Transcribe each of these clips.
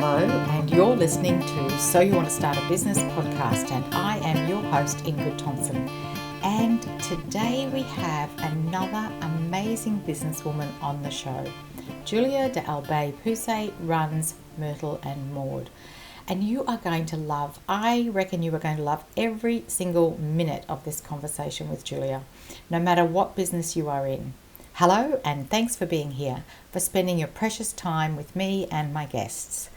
Hello, and you're listening to So You Want to Start a Business podcast, and I am your host, Ingrid Thompson. And today we have another amazing businesswoman on the show. Julia de Albay Pusey runs Myrtle and Maud. And you are going to love, I reckon you are going to love every single minute of this conversation with Julia, no matter what business you are in. Hello, and thanks for being here, for spending your precious time with me and my guests.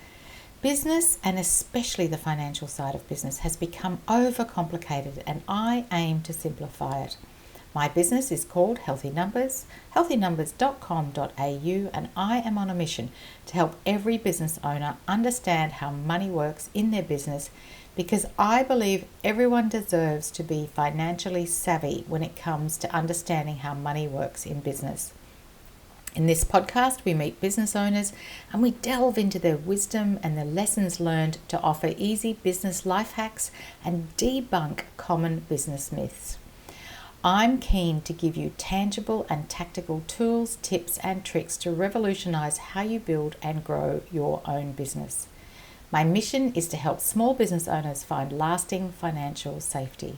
Business, and especially the financial side of business, has become overcomplicated, and I aim to simplify it. My business is called Healthy Numbers, healthynumbers.com.au, and I am on a mission to help every business owner understand how money works in their business, because I believe everyone deserves to be financially savvy when it comes to understanding how money works in business. In this podcast, we meet business owners and we delve into their wisdom and the lessons learned to offer easy business life hacks and debunk common business myths. I'm keen to give you tangible and tactical tools, tips, and tricks to revolutionize how you build and grow your own business. My mission is to help small business owners find lasting financial safety.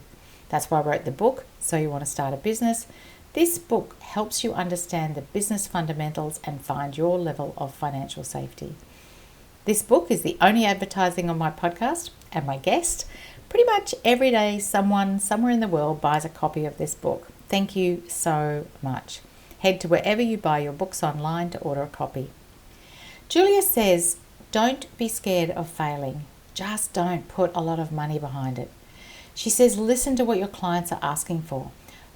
That's why I wrote the book, So You Want to Start a Business. This book helps you understand the business fundamentals and find your level of financial safety. This book is the only advertising on my podcast, and my guest. Pretty much every day, someone somewhere in the world buys a copy of this book. Thank you so much. Head to wherever you buy your books online to order a copy. Julia says, don't be scared of failing. Just don't put a lot of money behind it. She says, listen to what your clients are asking for.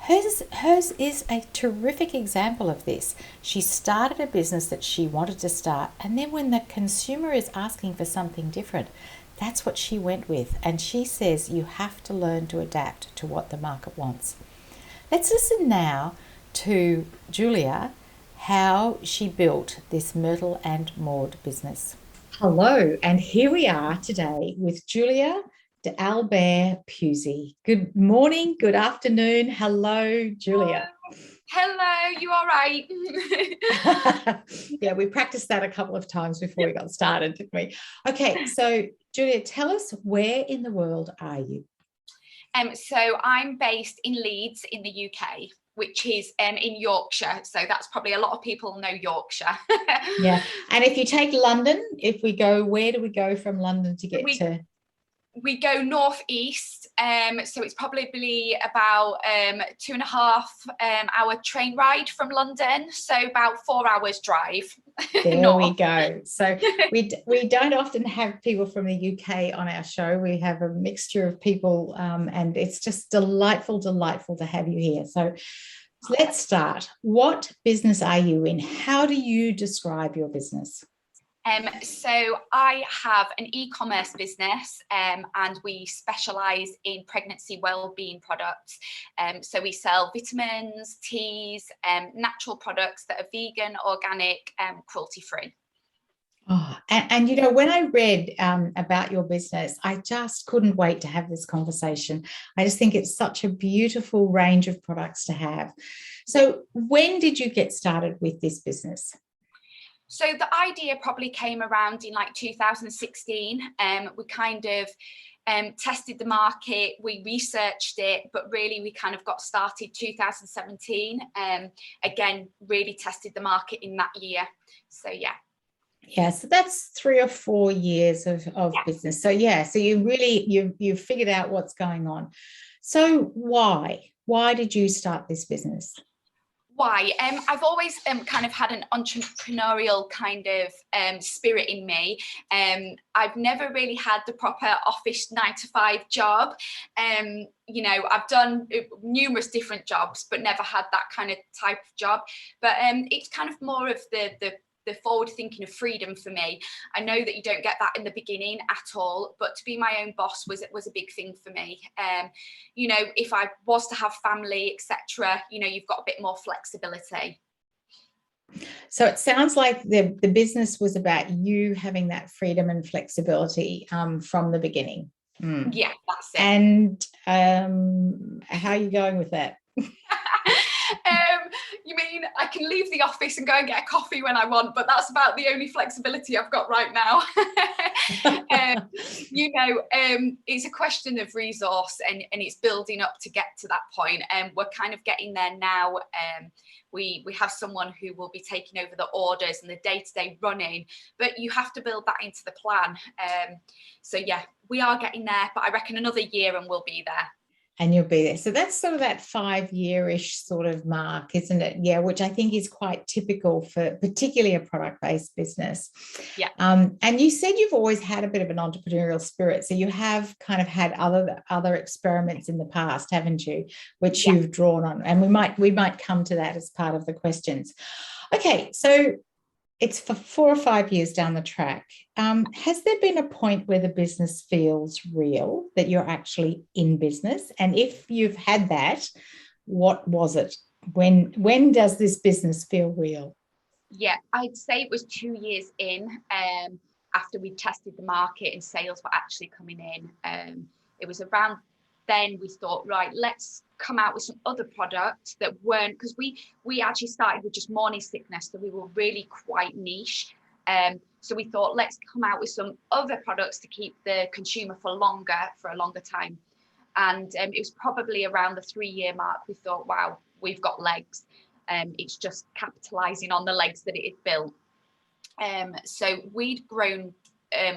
Hers is a terrific example of this. She started a business that she wanted to start, and then when the consumer is asking for something different, that's what she went with. And she says you have to learn to adapt to what the market wants. Let's listen now to Julia, how she built this Myrtle and Maud business. Hello, and here we are today with Julia de Albay Pusey. Good morning, good afternoon. Hello, Julia. Hello, you all right? Yeah, we practiced that a couple of times before we got started, didn't we? Okay, so Julia, tell us, where in the world are you? So I'm based in Leeds in the UK, which is in Yorkshire. So that's probably a lot of people know Yorkshire. Yeah, and if you take London, if we go, where do we go from London to get to? We go northeast, so it's probably about 2.5 hour train ride from London, so about 4 hours drive. There we go. So we don't often have people from the UK on our show. We have a mixture of people, and it's just delightful to have you here. So let's start. What business are you in? How do you describe your business? So I have an e-commerce business, and we specialise in pregnancy wellbeing products. So we sell vitamins, teas, natural products that are vegan, organic, cruelty-free. Oh, and you know, when I read about your business, I just couldn't wait to have this conversation. I just think it's such a beautiful range of products to have. So when did you get started with this business? So the idea probably came around in like 2016. We kind of tested the market, we researched it, but really we kind of got started 2017. Again, really tested the market in that year. So yeah. Yeah, so that's 3 or 4 years of business. So yeah, so you really, you've figured out what's going on. So why did you start this business? Why? I've always kind of had an entrepreneurial kind of spirit in me. I've never really had the proper office 9-to-5 job. You know, I've done numerous different jobs, but never had that kind of type of job. But it's kind of more of the forward thinking of freedom for me. I know that you don't get that in the beginning at all, but to be my own boss was a big thing for me. You know, if I was to have family, etc., you know, you've got a bit more flexibility. So it sounds like the business was about you having that freedom and flexibility from the beginning. Yeah, that's it. And how are you going with that? You mean I can leave the office and go and get a coffee when I want, but that's about the only flexibility I've got right now. It's a question of resource, and it's building up to get to that point. And we're kind of getting there now. We have someone who will be taking over the orders and the day-to-day running, but you have to build that into the plan. So yeah, we are getting there, but I reckon another year and we'll be there. And you'll be there. So that's sort of that 5-year-ish sort of mark, isn't it? Yeah, which I think is quite typical for particularly a product-based business. Yeah. And you said you've always had a bit of an entrepreneurial spirit. So you have kind of had other experiments in the past, haven't you? Which you've drawn on. And we might come to that as part of the questions. Okay, so it's for 4 or 5 years down the track. Has there been a point where the business feels real, that you're actually in business? And if you've had that, what was it? When does this business feel real? Yeah, I'd say it was 2 years in, after we tested the market and sales were actually coming in. It was around then we thought, right, let's come out with some other products that weren't, because we actually started with just morning sickness, so we were really quite niche. So we thought, let's come out with some other products to keep the consumer for a longer time. And it was probably around the 3-year mark we thought, wow, we've got legs. It's just capitalizing on the legs that it had built. So we'd grown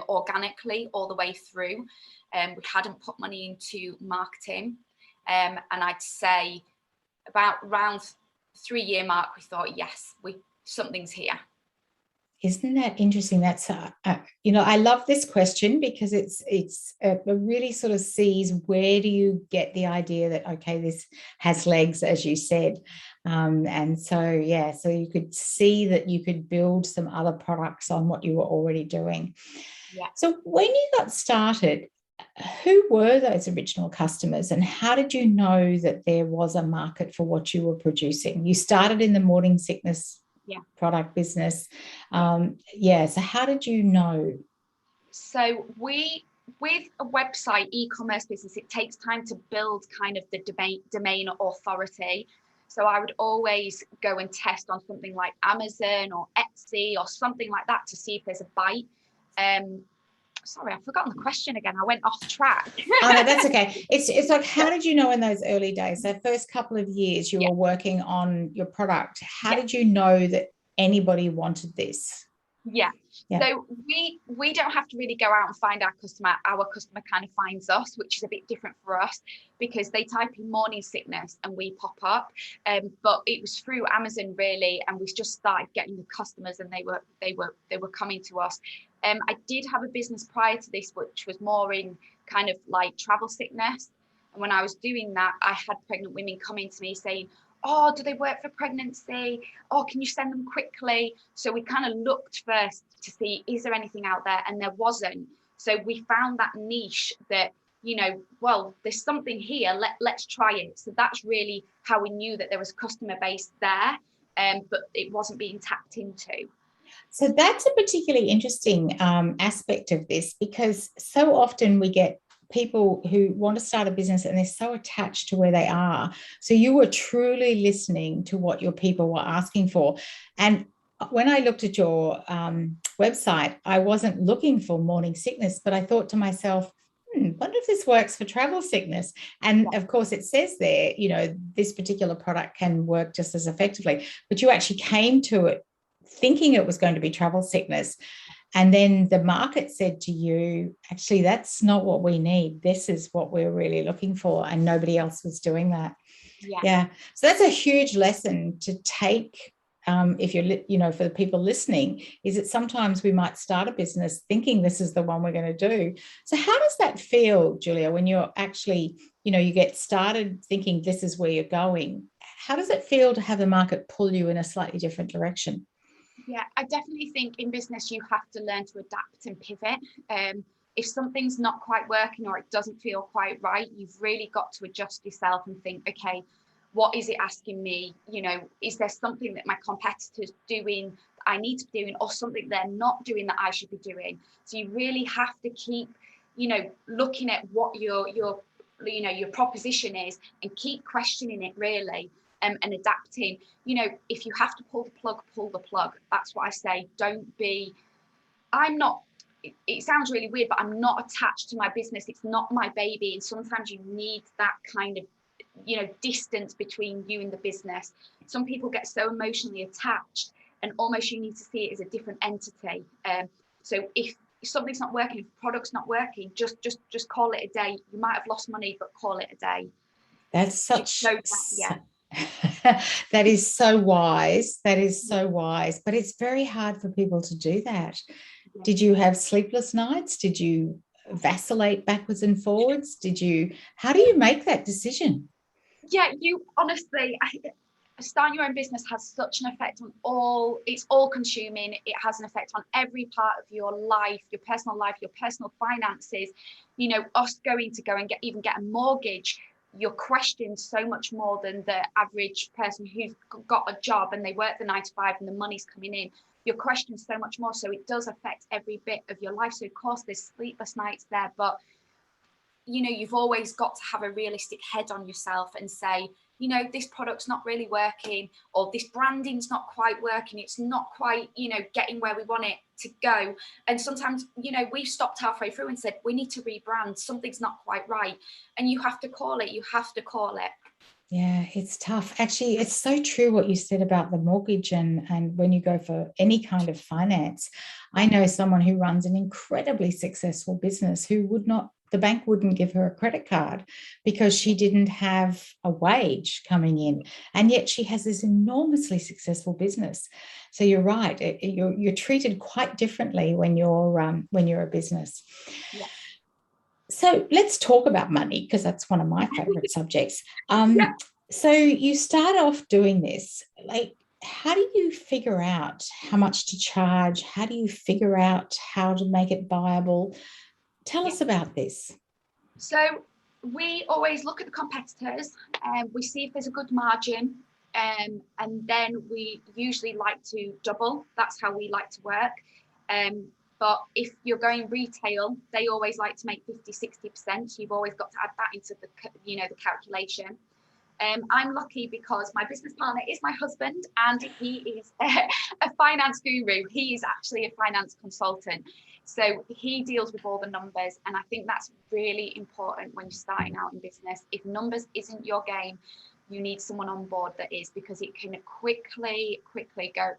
organically all the way through. We hadn't put money into marketing. And I'd say about around 3-year mark, we thought, yes, something's here. Isn't that interesting? That's, I love this question because it's really sort of sees where do you get the idea that, okay, this has legs, as you said. And so, yeah, so you could see that you could build some other products on what you were already doing. Yeah. So when you got started, who were those original customers and how did you know that there was a market for what you were producing? You started in the morning sickness product business. So how did you know? So with a website, e-commerce business, it takes time to build kind of the domain authority. So I would always go and test on something like Amazon or Etsy or something like that to see if there's a bite. Sorry, I've forgotten the question again. I went off track. Oh, no, that's okay. It's like, how did you know in those early days, that first couple of years you were working on your product, how did you know that anybody wanted this? Yeah. So we don't have to really go out and find our customer. Our customer kind of finds us, which is a bit different for us because they type in morning sickness and we pop up. But it was through Amazon really, and we just started getting the customers, and they were coming to us. I did have a business prior to this, which was more in kind of like travel sickness. And when I was doing that, I had pregnant women coming to me saying, oh, do they work for pregnancy? Oh, can you send them quickly? So we kind of looked first to see, is there anything out there? And there wasn't. So we found that niche that, well, there's something here, let's try it. So that's really how we knew that there was customer base there, but it wasn't being tapped into. So that's a particularly interesting aspect of this, because so often we get people who want to start a business and they're so attached to where they are. So you were truly listening to what your people were asking for. And when I looked at your website, I wasn't looking for morning sickness, but I thought to myself, wonder if this works for travel sickness. And of course it says there, this particular product can work just as effectively, but you actually came to it thinking it was going to be travel sickness. And then the market said to you, actually, that's not what we need. This is what we're really looking for. And nobody else was doing that. Yeah. So that's a huge lesson to take. If you're, for the people listening, is that sometimes we might start a business thinking this is the one we're going to do. So how does that feel, Julia, when you're actually, you get started thinking this is where you're going? How does it feel to have the market pull you in a slightly different direction? Yeah, I definitely think in business you have to learn to adapt and pivot. If something's not quite working or it doesn't feel quite right, you've really got to adjust yourself and think, okay, what is it asking me? Is there something that my competitors doing that I need to be doing, or something they're not doing that I should be doing? So you really have to keep, looking at what your proposition is and keep questioning it really. and adapting. You know, if you have to pull the plug, pull the plug. That's what I say. Don't be, I'm not, it sounds really weird, but I'm not attached to my business. It's not my baby. And sometimes you need that kind of, you know, distance between you and the business. Some people get so emotionally attached, and almost you need to see it as a different entity. So if something's not working, if product's not working, just call it a day. You might have lost money, but call it a day. That's such, yeah. that is so wise. That is so wise, but it's very hard for people to do that. Yeah. Did you have sleepless nights? Did you vacillate backwards and forwards? How do you make that decision? Yeah, you honestly, starting your own business has such an effect on it's all consuming. It has an effect on every part of your life, your personal finances. You know, us going to go and get a mortgage, you're questioned so much more than the average person who's got a job and they work the 9 to 5 and the money's coming in. You're questioned so much more. So it does affect every bit of your life. So of course there's sleepless nights there, but you know, you've always got to have a realistic head on yourself and say, you know, this product's not really working, or this branding's not quite working. It's not quite, you know, getting where we want it to go. And sometimes, you know, we've stopped halfway through and said, we need to rebrand. Something's not quite right. And you have to call it. You have to call it. Yeah, it's tough. Actually, it's so true what you said about the mortgage and when you go for any kind of finance. I know someone who runs an incredibly successful business the bank wouldn't give her a credit card because she didn't have a wage coming in. And yet she has this enormously successful business. So you're right. You're treated quite differently when you're a business. Yeah. So let's talk about money, because that's one of my favorite subjects. So you start off doing this. Like, how do you figure out how much to charge? How do you figure out how to make it viable? Tell us about this. So we always look at the competitors and we see if there's a good margin. And then we usually like to double. That's how we like to work. But if you're going retail, they always like to make 50-60%. So you've always got to add that into the calculation. I'm lucky because my business partner is my husband, and he is a finance guru. He is actually a finance consultant. So he deals with all the numbers. And I think that's really important when you're starting out in business. If numbers isn't your game, you need someone on board that is, because it can quickly go,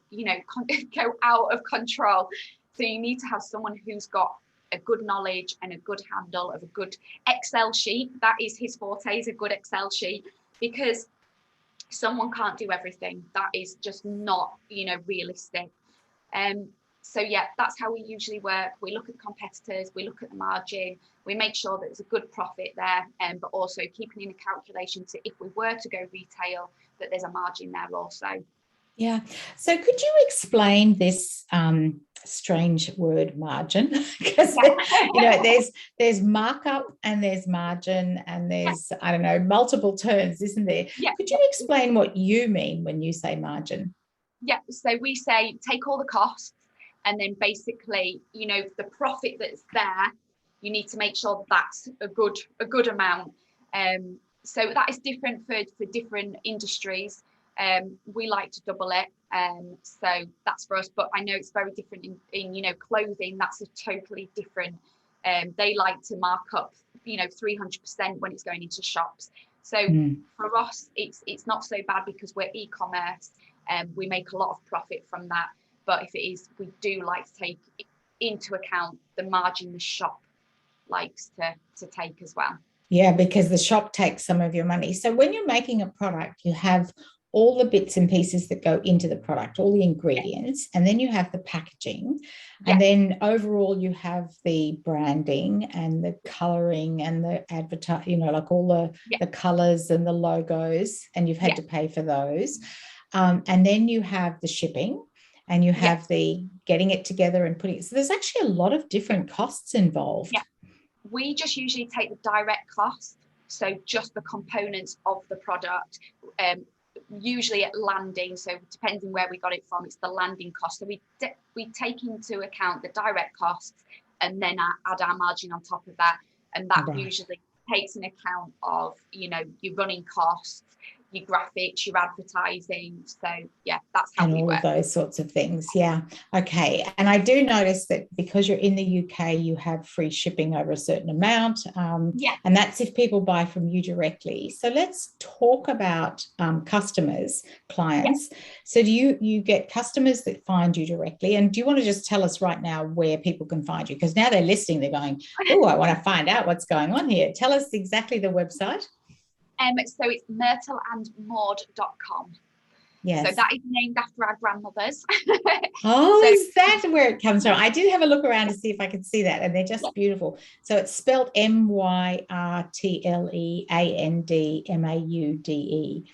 go out of control. So you need to have someone who's got a good knowledge and a good handle of a good Excel sheet. That is his forte, is a good Excel sheet, because someone can't do everything. That is just not, realistic. So yeah, that's how we usually work. We look at the competitors, we look at the margin, we make sure that there's a good profit there, but also keeping in a calculation to, if we were to go retail, that there's a margin there also. Yeah. So could you explain this strange word margin? Because there's markup and there's margin and there's, I don't know, multiple terms, isn't there? Yeah. Could you explain what you mean when you say margin? Yeah. So we say take all the costs, and then basically, the profit that's there, you need to make sure that's a good amount. So that is different for different industries. We like to double it, so that's for us. But I know it's very different in clothing. That's a totally different. They like to mark up 300% when it's going into shops. So for us, it's not so bad because we're e-commerce, and we make a lot of profit from that. But if it is, we do like to take into account the margin the shop likes to take as well. Yeah, because the shop takes some of your money. So when you're making a product, you have all the bits and pieces that go into the product, all the ingredients, and then you have the packaging, and then overall you have the branding and the coloring and the advertising, like all the colors and the logos, and you've had to pay for those. And then you have the shipping, and you have the getting it together and putting it. So there's actually a lot of different costs involved. Yeah. We just usually take the direct cost, so just the components of the product, usually at landing. So depending where we got it from, it's the landing cost. So we take into account the direct costs and then add our margin on top of that. And that usually takes in account of, your running costs, your graphics, your advertising. So yeah, that's how and we all work. of those sorts of things. Yeah. Okay. And I do notice that because you're in the UK, you have free shipping over a certain amount. Yeah. And that's if people buy from you directly. So let's talk about customers, clients. Yeah. So do you get customers that find you directly? And do you want to just tell us right now where people can find you? Because now they're listening, they're going, oh, I want to find out what's going on here. Tell us exactly the website. So it's myrtleandmaude.com. Yes. So that is named after our grandmothers. Oh, So, is that where it comes from? I did have a look around to see if I could see that, and they're just beautiful. So it's spelled MYRTLEANDMAUDE.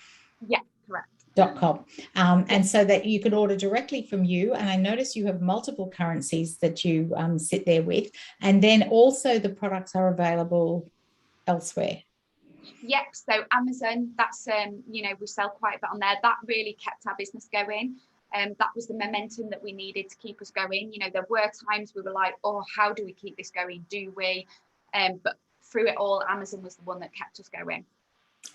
Yeah, correct. .com. And so that you can order directly from you. And I notice you have multiple currencies that you sit there with. And then also the products are available elsewhere. Yep. So Amazon, that's we sell quite a bit on there. That really kept our business going. That was the momentum that we needed to keep us going. There were times we were like, oh, how do we keep this going? Do we? But through it all, Amazon was the one that kept us going.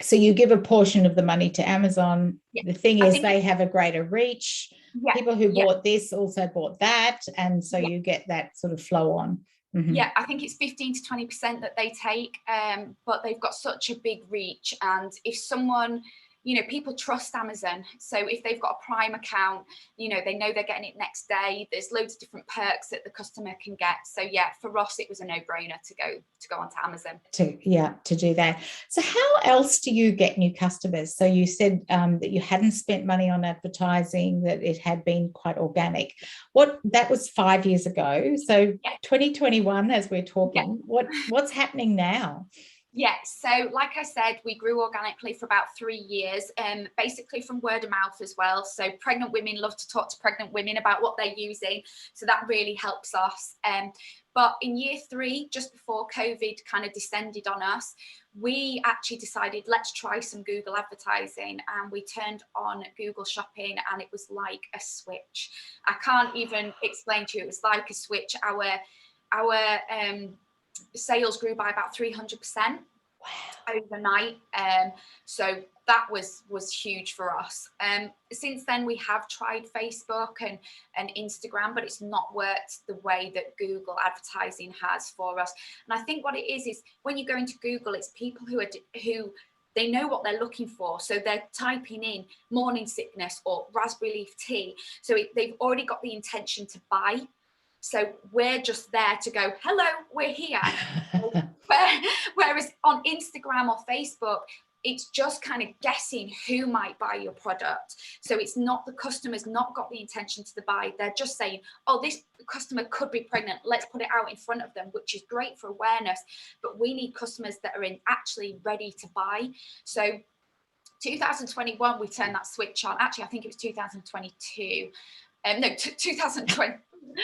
So you give a portion of the money to Amazon. Yeah. The thing is, they have a greater reach. Yeah. People who bought this also bought that. And so you get that sort of flow on. Mm-hmm. Yeah, I think it's 15 to 20% that they take, but they've got such a big reach. And if someone, people trust Amazon. So if they've got a Prime account, they know they're getting it next day. There's loads of different perks that the customer can get. So yeah, for us, it was a no-brainer to go onto Amazon. To do that. So how else do you get new customers? So you said that you hadn't spent money on advertising, that it had been quite organic. That was 5 years ago. So 2021, as we're talking, what's happening now? Yeah, so like I said, we grew organically for about 3 years, basically from word of mouth as well. So pregnant women love to talk to pregnant women about what they're using. So that really helps us. But in year 3, just before COVID kind of descended on us, we actually decided, let's try some Google advertising. And we turned on Google Shopping and it was like a switch. I can't even explain to you, it was like a switch. Our sales grew by about 300% overnight. So that was huge for us. Since then, we have tried Facebook and Instagram, but it's not worked the way that Google advertising has for us. And I think what it is when you go into Google, it's people who they know what they're looking for. So they're typing in morning sickness or raspberry leaf tea. So they've already got the intention to buy. So we're just there to go, hello, we're here. Whereas on Instagram or Facebook, it's just kind of guessing who might buy your product. So it's not, the customer's not got the intention to buy. They're just saying, oh, this customer could be pregnant. Let's put it out in front of them, which is great for awareness. But we need customers that are actually ready to buy. So 2021, we turned that switch on. Actually, I think it was 2022. 2020.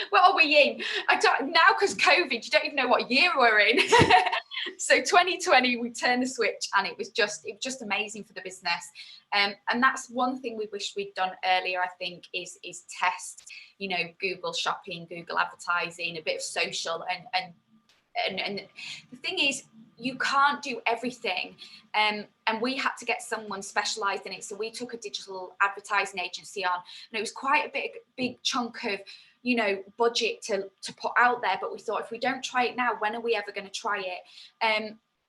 What are we in? I don't now, because COVID, you don't even know what year we're in. So 2020, we turned the switch, and it was just amazing for the business. And that's one thing we wish we'd done earlier. I think is test, Google Shopping, Google advertising, a bit of social, and the thing is, you can't do everything. And we had to get someone specialized in it. So we took a digital advertising agency on, and it was quite a big chunk of, budget to put out there. But we thought, if we don't try it now, when are we ever going to try it?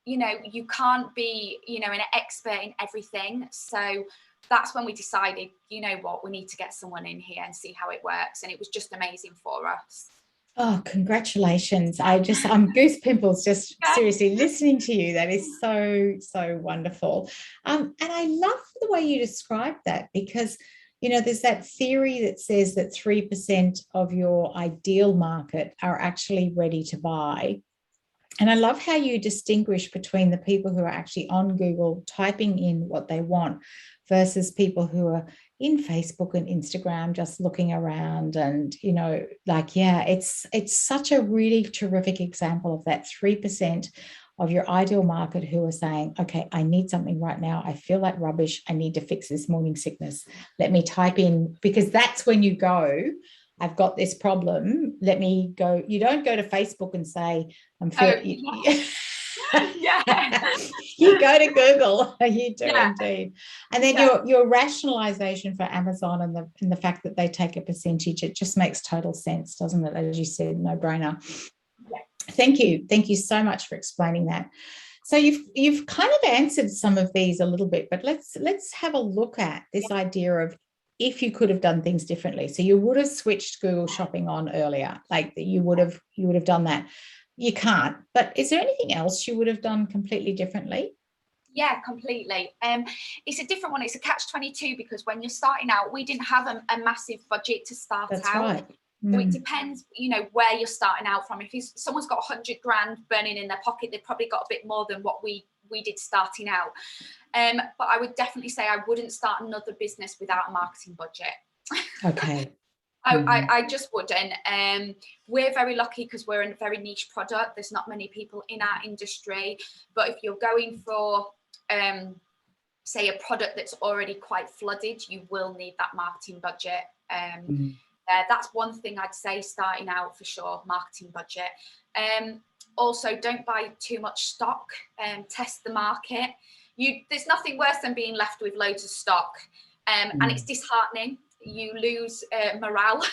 You can't be, an expert in everything. So that's when we decided, you know what, we need to get someone in here and see how it works. And it was just amazing for us. Oh, congratulations. I'm goose pimples just seriously listening to you. That is so wonderful. And I love the way you describe that, because, there's that theory that says that 3% of your ideal market are actually ready to buy. And I love how you distinguish between the people who are actually on Google typing in what they want versus people who are in Facebook and Instagram just looking around. And, it's such a really terrific example of that 3% of your ideal market who are saying, okay, I need something right now. I feel like rubbish. I need to fix this morning sickness. Let me type in, because that's when you go, I've got this problem. Let me go. You don't go to Facebook and say, I'm feeling. Yeah. You go to Google. You do Yeah. indeed. And then your rationalization for Amazon and the fact that they take a percentage, it just makes total sense, doesn't it? As you said, no brainer. Yeah. Thank you so much for explaining that. So you've kind of answered some of these a little bit, but let's have a look at this idea of if you could have done things differently. So you would have switched Google Shopping on earlier, like you would have done that. You can't, but is there anything else you would have done completely differently? Yeah, completely. It's a different one. It's a catch-22 because when you're starting out, we didn't have a massive budget to start That's out. right. So it depends, where you're starting out from. If someone's got 100 grand burning in their pocket, they've probably got a bit more than what we did starting out. But I would definitely say I wouldn't start another business without a marketing budget. Okay. I just wouldn't. We're very lucky because we're in a very niche product. There's not many people in our industry. But if you're going for, say, a product that's already quite flooded, you will need that marketing budget. That's one thing I'd say starting out for sure, marketing budget. Also, don't buy too much stock. Test the market. There's nothing worse than being left with loads of stock, and it's disheartening. You lose morale.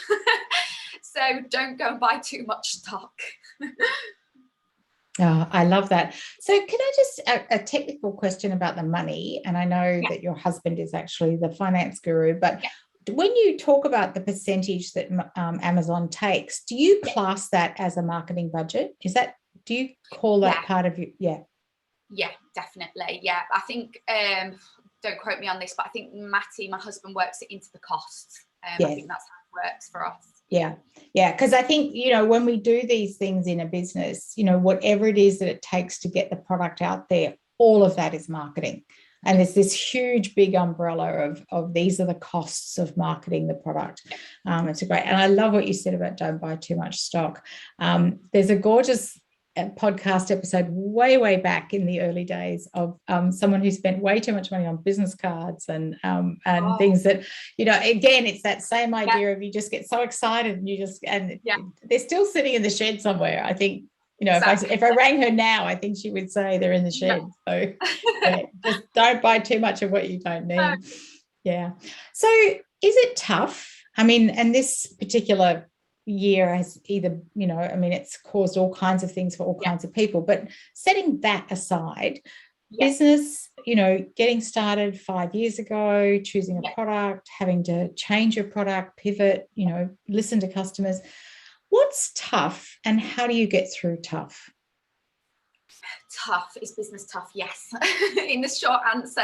So don't go and buy too much stock. Oh, I love that. So can I just, a technical question about the money, and I know that your husband is actually the finance guru, but when you talk about the percentage that Amazon takes, do you class that as a marketing budget? Do you call that part of you? Yeah, definitely. Yeah, I think, don't quote me on this, but I think Matty, my husband, works it into the costs. I think that's how it works for us. Yeah, because I think, when we do these things in a business, whatever it is that it takes to get the product out there, all of that is marketing. And there's this huge, big umbrella of these are the costs of marketing the product. It's great. And I love what you said about don't buy too much stock. There's a gorgeous podcast episode way back in the early days of someone who spent way too much money on business cards and things that, again, it's that same idea of you just get so excited and they're still sitting in the shed somewhere. I think, if I rang her now, I think she would say they're in the shed. So just don't buy too much of what you don't need. Yeah. So is it tough? I mean, and this particular year has either, it's caused all kinds of things for all kinds of people, but setting that aside, business, getting started 5 years ago, choosing a product, having to change your product, pivot, listen to customers. What's tough and how do you get through tough? Tough. Is business tough? Yes. In the short answer,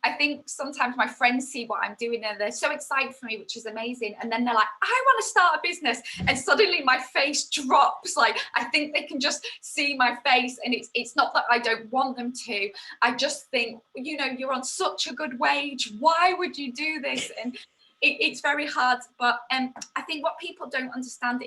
I think sometimes my friends see what I'm doing and they're so excited for me, which is amazing. And then they're like, I want to start a business. And suddenly my face drops. Like, I think they can just see my face. And it's not that I don't want them to. I just think, you're on such a good wage. Why would you do this? And it's very hard. But I think what people don't understand,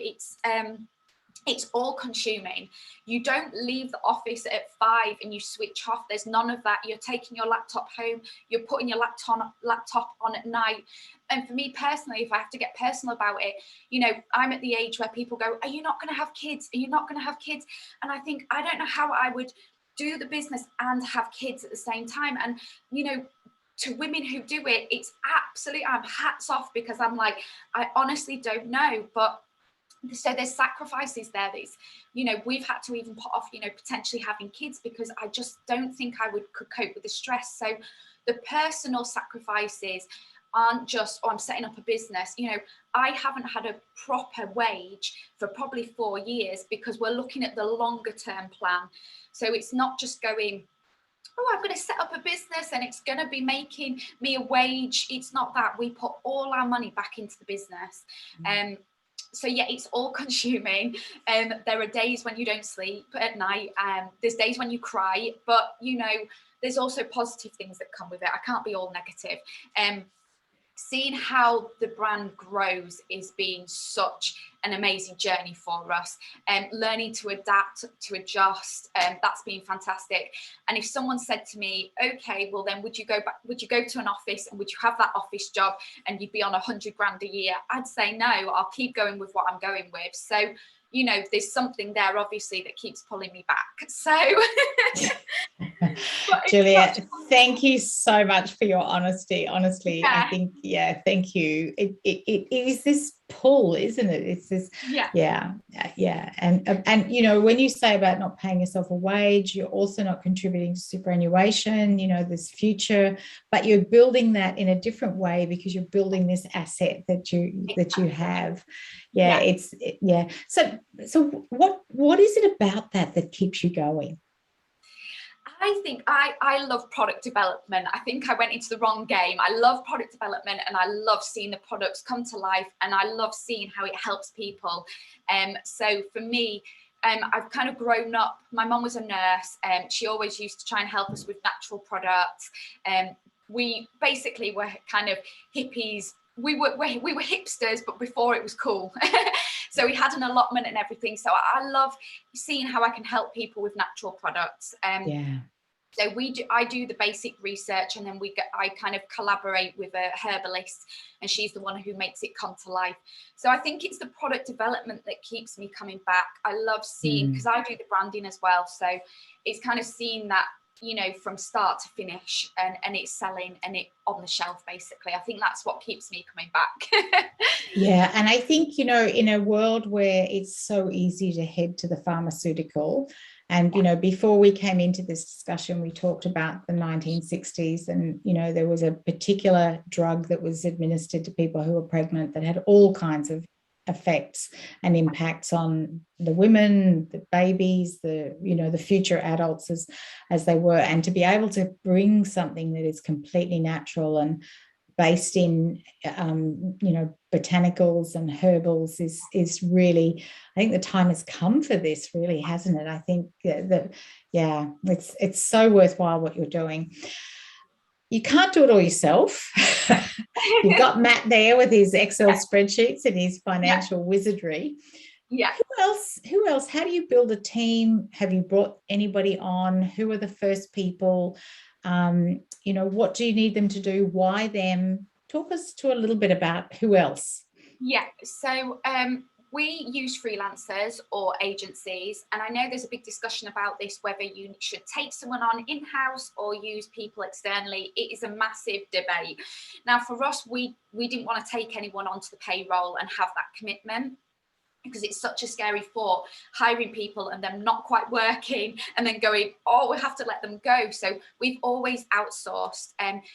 it's all consuming. You don't leave the office at 5 and you switch off. There's none of that. You're taking your laptop home. You're putting your laptop on at night. And for me personally, if I have to get personal about it, I'm at the age where people go, are you not going to have kids? Are you not going to have kids? And I think, I don't know how I would do the business and have kids at the same time. And, to women who do it, it's absolutely, I'm hats off, because I'm like, I honestly don't know. But so there's sacrifices there. There's, we've had to even put off, potentially having kids, because I just don't think I could cope with the stress. So the personal sacrifices aren't just, I'm setting up a business. I haven't had a proper wage for probably 4 years, because we're looking at the longer term plan. So it's not just going, I'm going to set up a business and it's going to be making me a wage. It's not that. We put all our money back into the business. So it's all consuming. There are days when you don't sleep at night. There's days when you cry, but there's also positive things that come with it. I can't be all negative. Seeing how the brand grows is being such an amazing journey for us, and learning to adapt, to adjust, that's been fantastic. And if someone said to me, okay, well then would you go to an office and would you have that office job and you'd be on 100 grand a year, I'd say no, I'll keep going with what I'm going with. So you know, there's something there obviously that keeps pulling me back. So Juliet, thank you so much for your honesty. Honestly, yeah. I think, thank you. It is this pull, isn't it? It's this, yeah. And you know, when you say about not paying yourself a wage, you're also not contributing to superannuation, you know, this future, but you're building that in a different way because you're building this asset that you have. So what is it about that keeps you going? I think I love product development. I think I went into the wrong game. I love product development, and I love seeing the products come to life, and I love seeing how it helps people. So for me, I've kind of grown up. My mum was a nurse. She always used to try and help us with natural products. We basically were kind of hippies. We were hipsters, but before it was cool. So we had an allotment and everything. So I love seeing how I can help people with natural products. So I do the basic research, and then I kind of collaborate with a herbalist, and she's the one who makes it come to life. So I think it's the product development that keeps me coming back. I love seeing, because I do the branding as well. So it's kind of seeing that, you know, from start to finish, and it's selling and it on the shelf, basically. I think that's what keeps me coming back. Yeah. And I think, you know, in a world where it's so easy to head to the pharmaceutical, and, you know, before we came into this discussion, we talked about the 1960s, and, you know, there was a particular drug that was administered to people who were pregnant that had all kinds of effects and impacts on the women, the babies, the future adults as they were. And to be able to bring something that is completely natural and based in botanicals and herbals is really, I think the time has come for this, really, hasn't it? I think that it's so worthwhile what you're doing. You can't do it all yourself. You've got Matt there with his Excel spreadsheets and his financial wizardry. Yeah. Who else? How do you build a team? Have you brought anybody on? Who are the first people? What do you need them to do? Why them? Talk us to a little bit about who else. Yeah. So we use freelancers or agencies, and I know there's a big discussion about this, whether you should take someone on in-house or use people externally. It is a massive debate. Now, for us, we didn't want to take anyone onto the payroll and have that commitment, because it's such a scary thought, hiring people and them not quite working and then going, oh, we have to let them go. So we've always outsourced.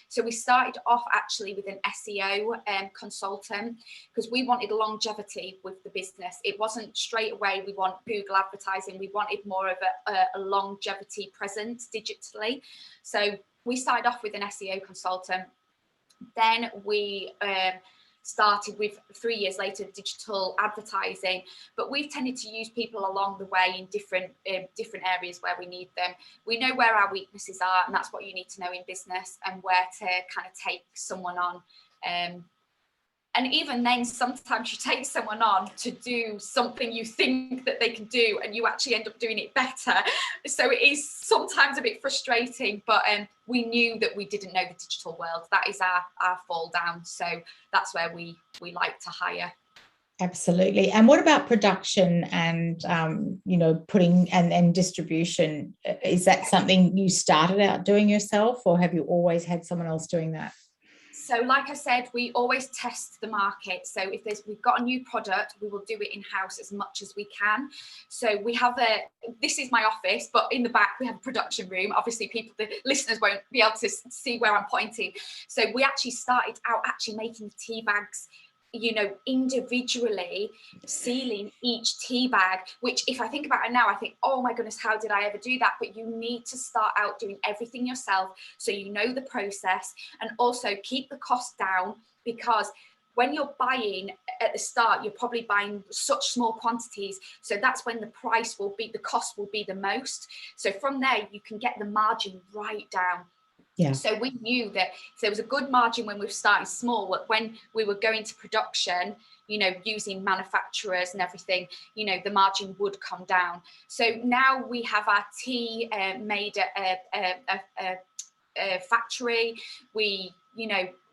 So we started off actually with an SEO consultant, because we wanted longevity with the business. It wasn't straight away, we want Google advertising. We wanted more of a longevity presence digitally. So we started off with an SEO consultant. Then we started with 3 years later digital advertising, but we've tended to use people along the way in different areas where we need them. We know where our weaknesses are, and that's what you need to know in business, and where to kind of take someone on. And even then, sometimes you take someone on to do something you think that they can do, and you actually end up doing it better. So it is sometimes a bit frustrating, but we knew that we didn't know the digital world. That is our fall down. So that's where we like to hire. Absolutely. And what about production and, putting and distribution? Is that something you started out doing yourself, or have you always had someone else doing that? So like I said, we always test the market. So if we've got a new product, we will do it in-house as much as we can. So we have this is my office, but in the back we have a production room. Obviously the listeners won't be able to see where I'm pointing. So we actually started out making the tea bags, individually sealing each tea bag, which if I think about it now, I think, oh my goodness, how did I ever do that? But you need to start out doing everything yourself, so you know the process, and also keep the cost down, because when you're buying at the start, you're probably buying such small quantities. So that's when the cost will be the most. So from there, you can get the margin right down. Yeah. So we knew that there was a good margin when we were starting small, but when we were going to production, using manufacturers and everything, the margin would come down. So now we have our tea made at a factory. We,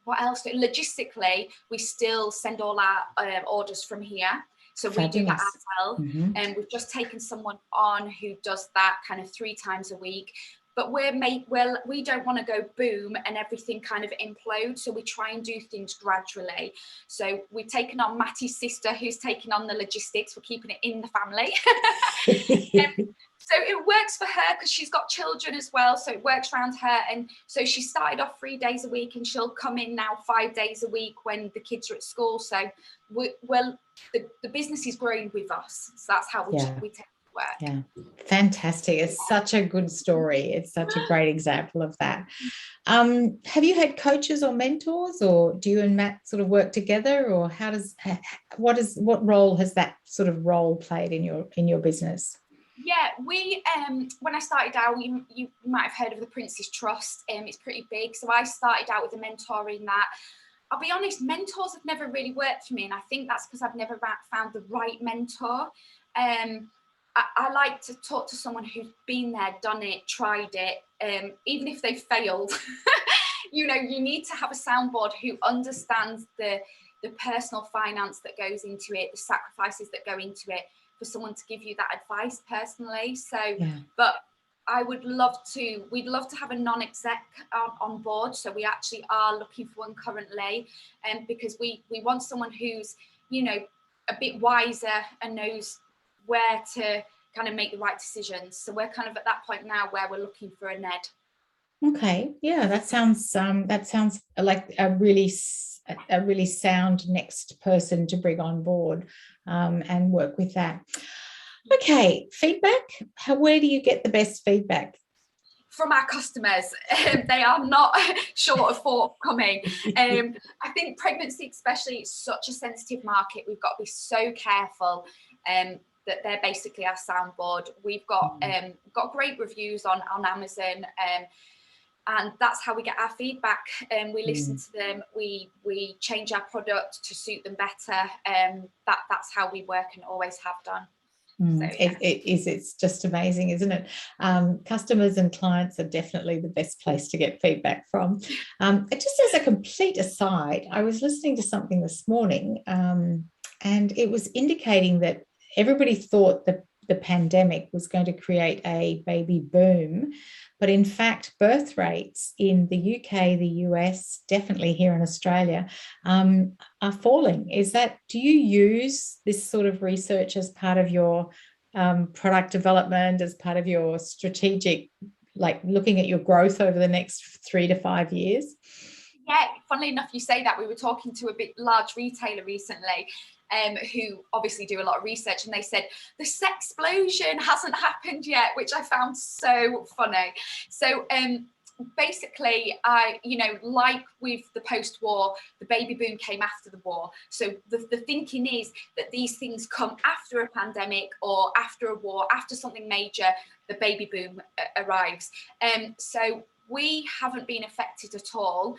what else? Logistically, we still send all our orders from here. So we do that Fabulous. ourselves, and we've just taken someone on who does that kind of 3 times a week. But we don't want to go boom and everything kind of implode. So we try and do things gradually. So we've taken on Mattie's sister, who's taken on the logistics. We're keeping it in the family. So it works for her because she's got children as well. So it works around her. And so she started off 3 days a week, and she'll come in now 5 days a week when the kids are at school. So the business is growing with us. So that's how we take it to work. Yeah, fantastic. It's such a good story. It's such a great example of that. Have you had coaches or mentors, or do you and Matt sort of work together, or what role has that sort of role played in your business? Yeah, we when I started out, you might have heard of the Prince's Trust. It's pretty big. So I started out with a mentor in that. I'll be honest, mentors have never really worked for me, and I think that's because I've never found the right mentor. I like to talk to someone who's been there, done it, tried it, even if they've failed. You need to have a soundboard who understands the personal finance that goes into it, the sacrifices that go into it, for someone to give you that advice personally. So, but we'd love to have a non-exec on board. So we actually are looking for one currently, because we want someone who's, a bit wiser and knows where to kind of make the right decisions. So we're kind of at that point now where we're looking for a Ned. Okay, yeah, that sounds like a really sound next person to bring on board, and work with that. Okay, feedback. Where do you get the best feedback? From our customers. They are not short of forthcoming. I think pregnancy especially is such a sensitive market. We've got to be so careful that they're basically our soundboard. We've got great reviews on Amazon, and that's how we get our feedback. We listen to them, we change our product to suit them better. That's how we work and always have done. So, yeah. It's just amazing, isn't it? Customers and clients are definitely the best place to get feedback from. Just as a complete aside, I was listening to something this morning, and it was indicating that everybody thought that the pandemic was going to create a baby boom, but in fact, birth rates in the UK, the US, definitely here in Australia, are falling. Do you use this sort of research as part of your product development, as part of your strategic, like looking at your growth over the next 3 to 5 years? Yeah, funnily enough, you say that. We were talking to a big large retailer recently, who obviously do a lot of research, and they said the sex explosion hasn't happened yet, which I found so funny. So basically, like with the post-war, the baby boom came after the war. So the thinking is that these things come after a pandemic or after a war, after something major, the baby boom arrives. So we haven't been affected at all.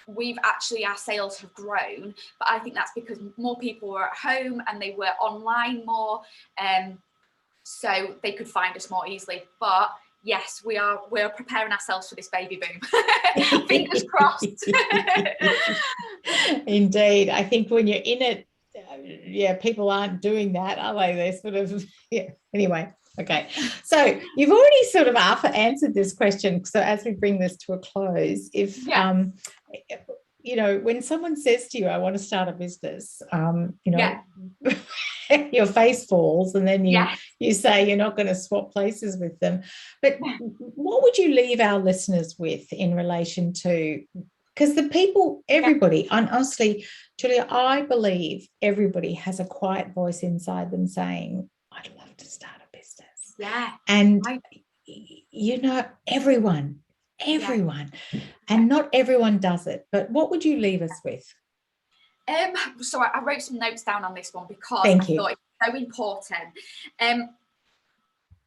Our sales have grown, but I think that's because more people were at home and they were online more, so they could find us more easily. But yes, we're preparing ourselves for this baby boom. Fingers crossed. Indeed. I think when you're in it, people aren't doing that, are they? They're sort of, anyway. Okay, so you've already sort of answered this question. So as we bring this to a close, when someone says to you, I want to start a business, your face falls, and then you say you're not going to swap places with them. But what would you leave our listeners with in relation to, because everybody, and honestly, Julia, I believe everybody has a quiet voice inside them saying, I'd love to start a business. Yeah. And everyone, and not everyone does it. But what would you leave us with? So I wrote some notes down on this one because I thought it was so important.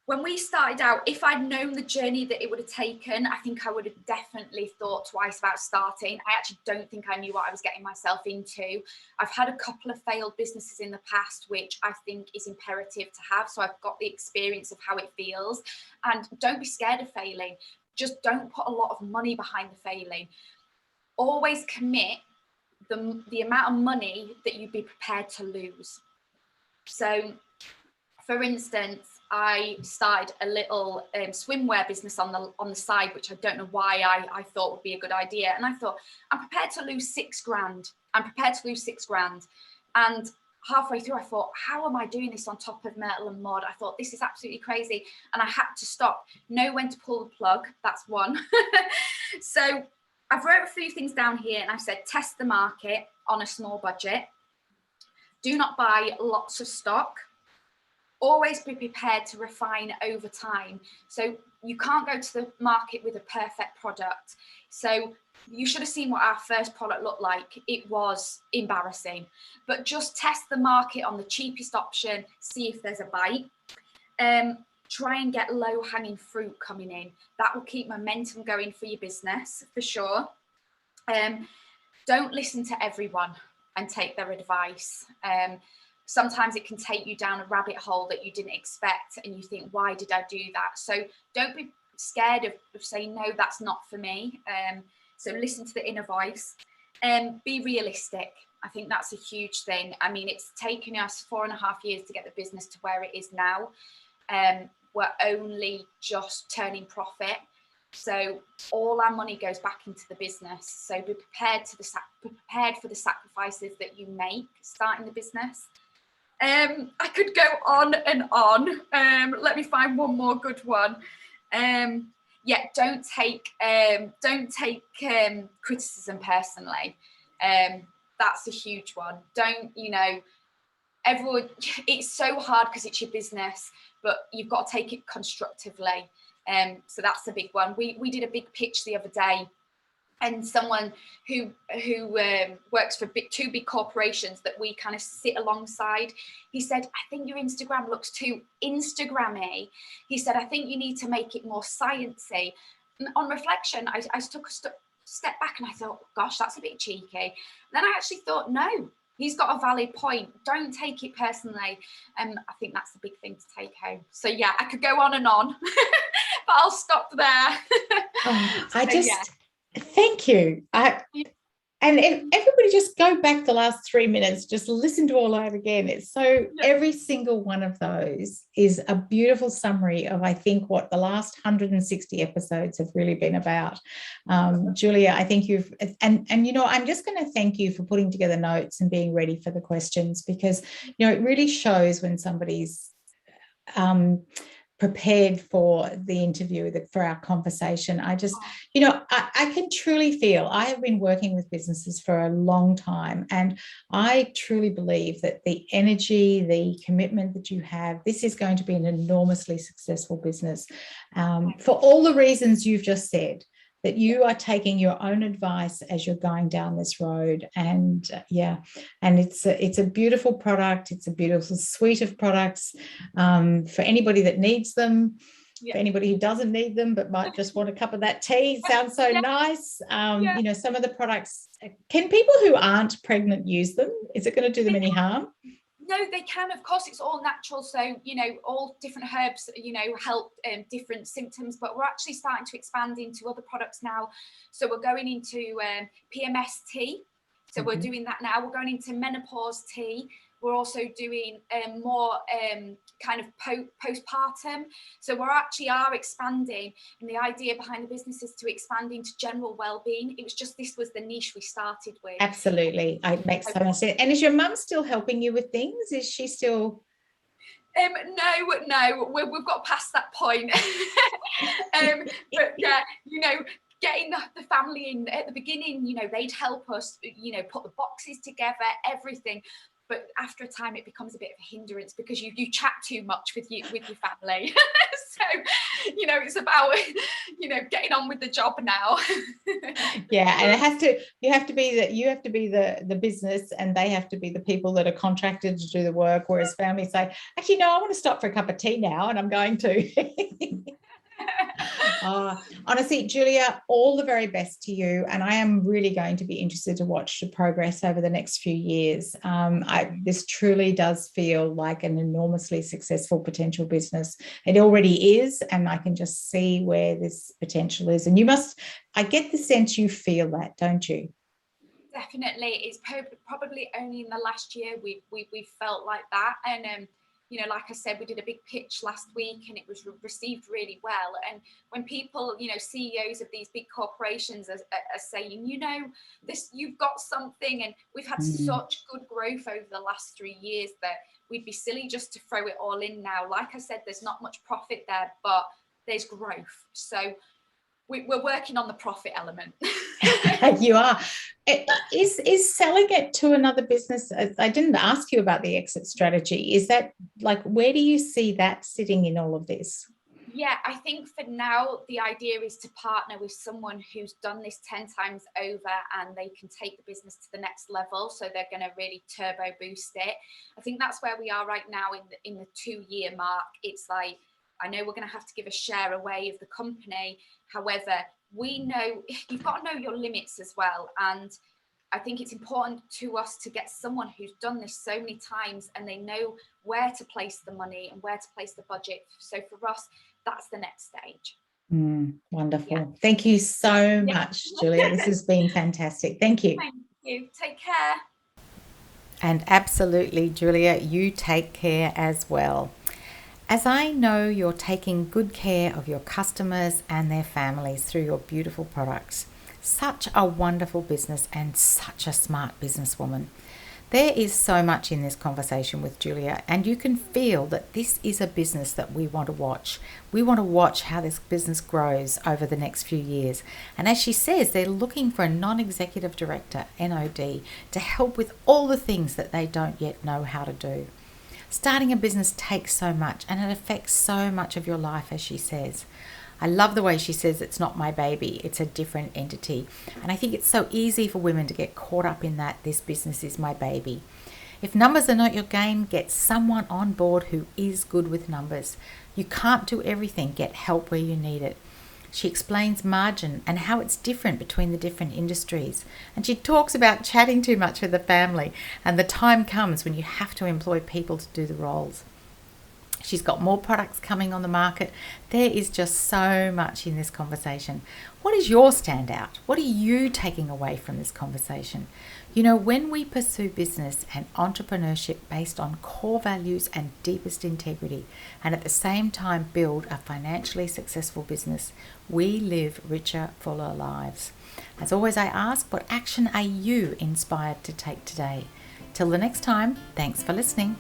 When we started out, if I'd known the journey that it would have taken, I think I would have definitely thought twice about starting. I actually don't think I knew what I was getting myself into. I've had a couple of failed businesses in the past, which I think is imperative to have. So I've got the experience of how it feels. And don't be scared of failing. Just don't put a lot of money behind the failing. Always commit the amount of money that you'd be prepared to lose. So, for instance, I started a little swimwear business on the side, which I don't know why I thought would be a good idea. And I thought, I'm prepared to lose £6,000. I'm prepared to lose £6,000. And halfway through, I thought, how am I doing this on top of Myrtle and Maud? I thought, this is absolutely crazy. And I had to stop, know when to pull the plug. That's one. So I've wrote a few things down here, and I've said, test the market on a small budget. Do not buy lots of stock. Always be prepared to refine over time. So you can't go to the market with a perfect product. So you should have seen what our first product looked like. It was embarrassing, but just test the market on the cheapest option, see if there's a bite. Try and get low hanging fruit coming in. That will keep momentum going for your business for sure. Don't listen to everyone and take their advice. Sometimes it can take you down a rabbit hole that you didn't expect, and you think, why did I do that? So don't be scared of saying, no, that's not for me. So listen to the inner voice, and be realistic. I think that's a huge thing. I mean, it's taken us 4.5 years to get the business to where it is now. We're only just turning profit. So all our money goes back into the business. So be prepared for the sacrifices that you make starting the business. I could go on and on. Let me find one more good one. Don't take criticism personally. That's a huge one. Don't, everyone, it's so hard because it's your business, but you've got to take it constructively. So that's a big one. We did a big pitch the other day, and someone who works for two big corporations that we kind of sit alongside, he said, I think your Instagram looks too Instagrammy. He said, I think you need to make it more sciencey. And on reflection, I took a step back and I thought, gosh, that's a bit cheeky. And then I actually thought, no, he's got a valid point. Don't take it personally. I think that's a big thing to take home. So yeah, I could go on and on, but I'll stop there. Thank you. And if everybody just go back the last 3 minutes, just listen to all that again. It's so every single one of those is a beautiful summary of, I think, what the last 160 episodes have really been about. Julia, I think you've, and I'm just going to thank you for putting together notes and being ready for the questions, because, it really shows when somebody's prepared for the interview, for our conversation. I just, I can truly feel, I have been working with businesses for a long time, and I truly believe that the energy, the commitment that you have, this is going to be an enormously successful business, for all the reasons you've just said, that you are taking your own advice as you're going down this road. And and it's a beautiful product. It's a beautiful suite of products for anybody that needs them, for anybody who doesn't need them but might just want a cup of that tea. It sounds so nice. Some of the products, can people who aren't pregnant use them? Is it going to do them any harm? No, they can, of course. It's all natural. So, all different herbs, help different symptoms, but we're actually starting to expand into other products now. So we're going into PMS tea. So we're doing that now. We're going into menopause tea. We're also doing more kind of postpartum. So we actually are expanding, and the idea behind the business is to expand into general wellbeing. It was just, this was the niche we started with. Absolutely. It makes so much sense. And is your mum still helping you with things? Is she still... No, we've got past that point. But yeah, getting the family in at the beginning, they'd help us, put the boxes together, everything. But after a time, it becomes a bit of a hindrance because you chat too much with your family. So, it's about, getting on with the job now. Yeah, and you have to be the business, and they have to be the people that are contracted to do the work. Whereas families say, actually, no, I want to stop for a cup of tea now, and I'm going to. Honestly, Julia, all the very best to you, and I am really going to be interested to watch the progress over the next few years. This truly does feel like an enormously successful potential business. It already is, and I can just see where this potential is. And I get the sense you feel that, don't you? Definitely. It's probably only in the last year we've felt like that. And you know, like I said, we did a big pitch last week and it was received really well. And when people, you know, CEOs of these big corporations are saying, you know, this, you've got something, and we've had such good growth over the last 3 years that we'd be silly just to throw it all in now. Like I said, there's not much profit there, but there's growth. So we're working on the profit element. You are. Is selling it to another business? I didn't ask you about the exit strategy. Is that, like, where do you see that sitting in all of this? Yeah, I think for now, the idea is to partner with someone who's done this 10 times over and they can take the business to the next level. So they're going to really turbo boost it. I think that's where we are right now in the 2-year mark. It's like, I know we're going to have to give a share away of the company. However, we know you've got to know your limits as well. And I think it's important to us to get someone who's done this so many times and they know where to place the money and where to place the budget. So for us, that's the next stage. Wonderful. Yeah. Thank you so much, Julia. This has been fantastic. Thank you. Thank you. Take care. And absolutely, Julia, you take care as well. As I know you're taking good care of your customers and their families through your beautiful products. Such a wonderful business and such a smart businesswoman. There is so much in this conversation with Julia, and you can feel that this is a business that we want to watch. We want to watch how this business grows over the next few years. And as she says, they're looking for a non-executive director, NOD, to help with all the things that they don't yet know how to do. Starting a business takes so much and it affects so much of your life, as she says. I love the way she says it's not my baby, it's a different entity. And I think it's so easy for women to get caught up in that this business is my baby. If numbers are not your game, get someone on board who is good with numbers. You can't do everything, get help where you need it. She explains margin and how it's different between the different industries. And she talks about chatting too much with the family, and the time comes when you have to employ people to do the roles. She's got more products coming on the market. There is just so much in this conversation. What is your standout? What are you taking away from this conversation? You know, when we pursue business and entrepreneurship based on core values and deepest integrity, and at the same time build a financially successful business, we live richer, fuller lives. As always, I ask, what action are you inspired to take today? Till the next time, thanks for listening.